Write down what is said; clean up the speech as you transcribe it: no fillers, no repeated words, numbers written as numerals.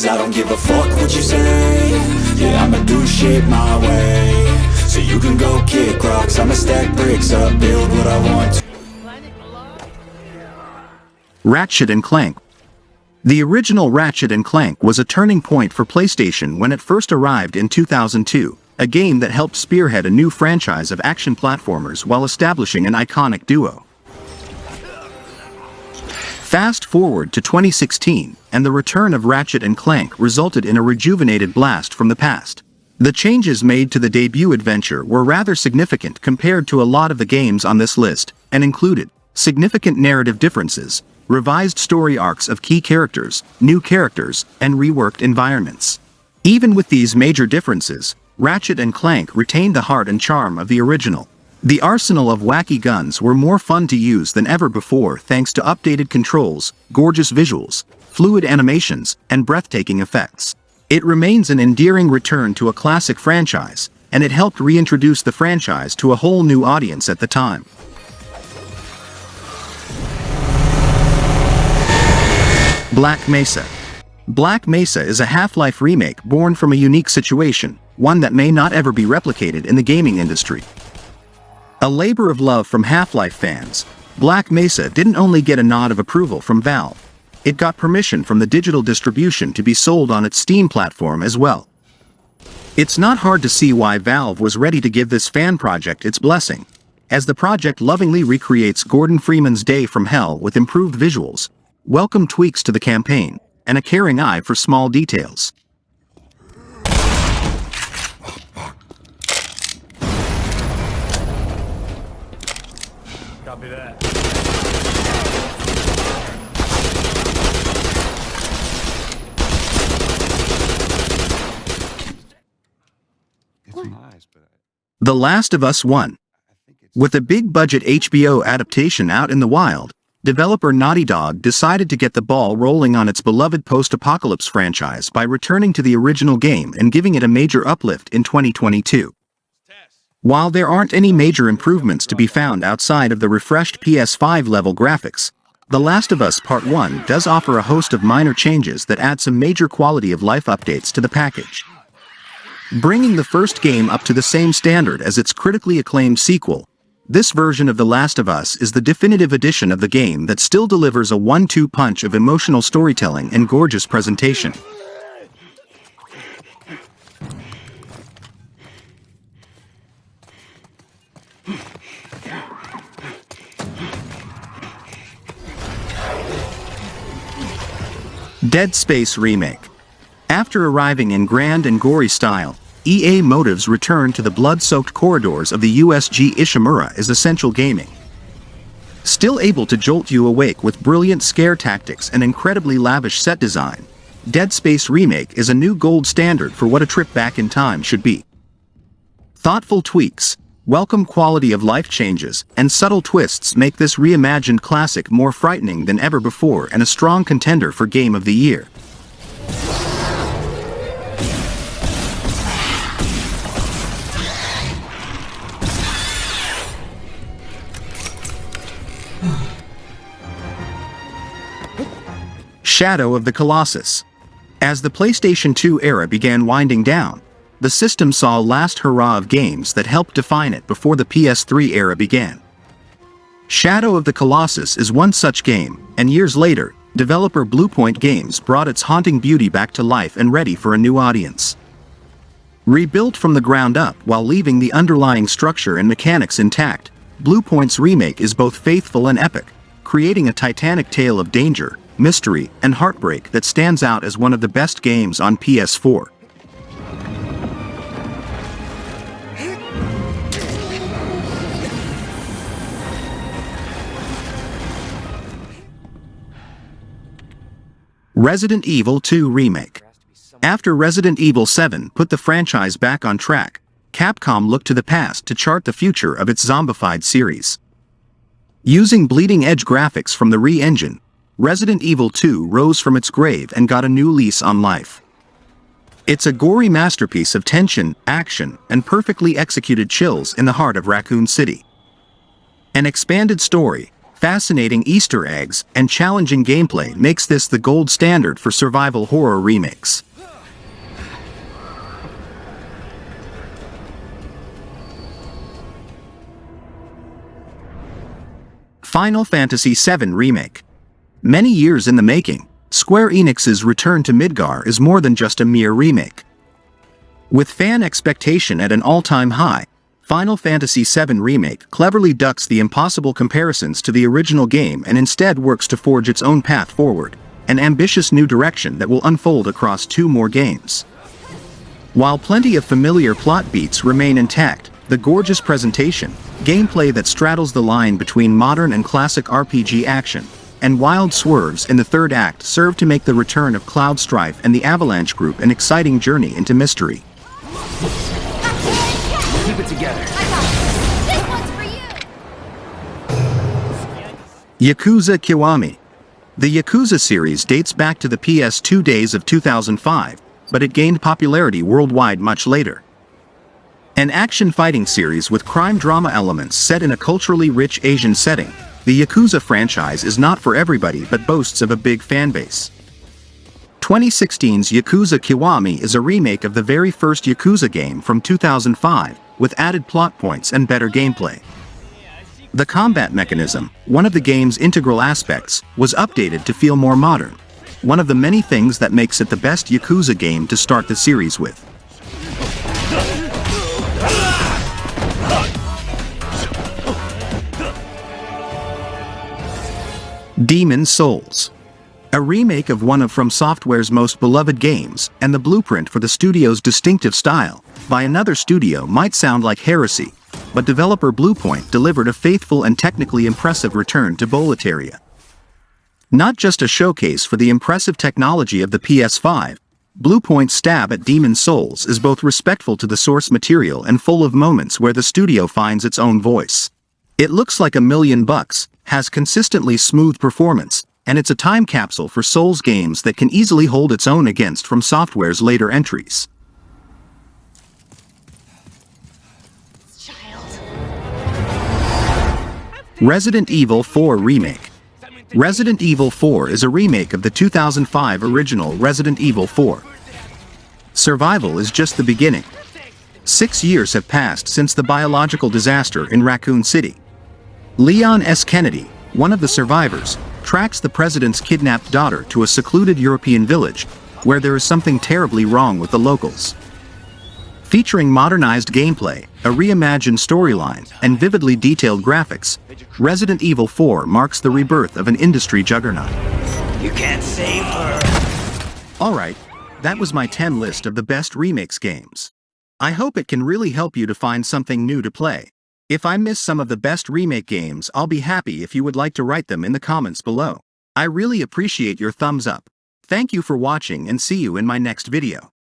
'cause I don't give a fuck what you say. Yeah, I'ma do shit my way. So you can go kick rocks, I'ma stack bricks up, build what I want to. Ratchet and Clank. The original Ratchet and Clank was a turning point for PlayStation when it first arrived in 2002, a game that helped spearhead a new franchise of action platformers while establishing an iconic duo. Fast forward to 2016, and the return of Ratchet and Clank resulted in a rejuvenated blast from the past. The changes made to the debut adventure were rather significant compared to a lot of the games on this list, and included significant narrative differences, revised story arcs of key characters, new characters, and reworked environments. Even with these major differences, Ratchet and Clank retained the heart and charm of the original. The arsenal of wacky guns were more fun to use than ever before thanks to updated controls, gorgeous visuals, fluid animations, and breathtaking effects. It remains an endearing return to a classic franchise, and it helped reintroduce the franchise to a whole new audience at the time. Black Mesa. Black Mesa is a Half-Life remake born from a unique situation, one that may not ever be replicated in the gaming industry. A labor of love from Half-Life fans, Black Mesa didn't only get a nod of approval from Valve, it got permission from the digital distribution to be sold on its Steam platform as well. It's not hard to see why Valve was ready to give this fan project its blessing, as the project lovingly recreates Gordon Freeman's Day from Hell with improved visuals, welcome tweaks to the campaign, and a caring eye for small details. Copy that. The Last of Us 1. With a big-budget HBO adaptation out in the wild, developer Naughty Dog decided to get the ball rolling on its beloved post-apocalypse franchise by returning to the original game and giving it a major uplift in 2022. While there aren't any major improvements to be found outside of the refreshed PS5-level graphics, The Last of Us Part 1 does offer a host of minor changes that add some major quality-of-life updates to the package. Bringing the first game up to the same standard as its critically acclaimed sequel, this version of The Last of Us is the definitive edition of the game that still delivers a 1-2 punch of emotional storytelling and gorgeous presentation. Dead Space Remake. After arriving in grand and gory style, EA Motive's return to the blood-soaked corridors of the USG Ishimura is essential gaming. Still able to jolt you awake with brilliant scare tactics and incredibly lavish set design, Dead Space Remake is a new gold standard for what a trip back in time should be. Thoughtful tweaks, welcome quality-of-life changes, and subtle twists make this reimagined classic more frightening than ever before and a strong contender for Game of the Year. Shadow of the Colossus. As the PlayStation 2 era began winding down, the system saw a last hurrah of games that helped define it before the PS3 era began. Shadow of the Colossus is one such game, and years later, developer Bluepoint Games brought its haunting beauty back to life and ready for a new audience. Rebuilt from the ground up while leaving the underlying structure and mechanics intact, Bluepoint's remake is both faithful and epic, creating a titanic tale of danger, mystery, and heartbreak that stands out as one of the best games on PS4. Resident Evil 2 Remake. After Resident Evil 7 put the franchise back on track, Capcom looked to the past to chart the future of its zombified series. Using bleeding-edge graphics from the Re-engine, Resident Evil 2 rose from its grave and got a new lease on life. It's a gory masterpiece of tension, action, and perfectly executed chills in the heart of Raccoon City. An expanded story, Fascinating Easter eggs and challenging gameplay makes this the gold standard for survival horror remakes. Final Fantasy VII Remake. Many years in the making, Square Enix's return to Midgar is more than just a mere remake. With fan expectation at an all-time high, Final Fantasy VII Remake cleverly ducks the impossible comparisons to the original game and instead works to forge its own path forward, an ambitious new direction that will unfold across 2 more games. While plenty of familiar plot beats remain intact, the gorgeous presentation, gameplay that straddles the line between modern and classic RPG action, and wild swerves in the third act serve to make the return of Cloud Strife and the Avalanche Group an exciting journey into mystery. Keep it together. This one's for you. Yakuza Kiwami. The Yakuza series dates back to the PS2 days of 2005, but it gained popularity worldwide much later. An action-fighting series with crime-drama elements set in a culturally rich Asian setting, the Yakuza franchise is not for everybody but boasts of a big fanbase. 2016's Yakuza Kiwami is a remake of the very first Yakuza game from 2005, with added plot points and better gameplay. The combat mechanism, one of the game's integral aspects, was updated to feel more modern, one of the many things that makes it the best Yakuza game to start the series with. Demon's Souls. A remake of one of From Software's most beloved games, and the blueprint for the studio's distinctive style, by another studio might sound like heresy, but developer Bluepoint delivered a faithful and technically impressive return to Boletaria. Not just a showcase for the impressive technology of the PS5, Bluepoint's stab at Demon's Souls is both respectful to the source material and full of moments where the studio finds its own voice. It looks like $1,000,000, has consistently smooth performance, and it's a time capsule for Souls games that can easily hold its own against From Software's later entries. Resident Evil 4 Remake. Resident Evil 4 is a remake of the 2005 original Resident Evil 4. Survival is just the beginning. 6 years have passed since the biological disaster in Raccoon City. Leon S. Kennedy, one of the survivors, tracks the president's kidnapped daughter to a secluded European village, where there is something terribly wrong with the locals. Featuring modernized gameplay, a reimagined storyline, and vividly detailed graphics, Resident Evil 4 marks the rebirth of an industry juggernaut. You can't save her. Alright, that was my 10 list of the best remakes games. I hope it can really help you to find something new to play. If I miss some of the best remake games, I'll be happy if you would like to write them in the comments below. I really appreciate your thumbs up. Thank you for watching and see you in my next video.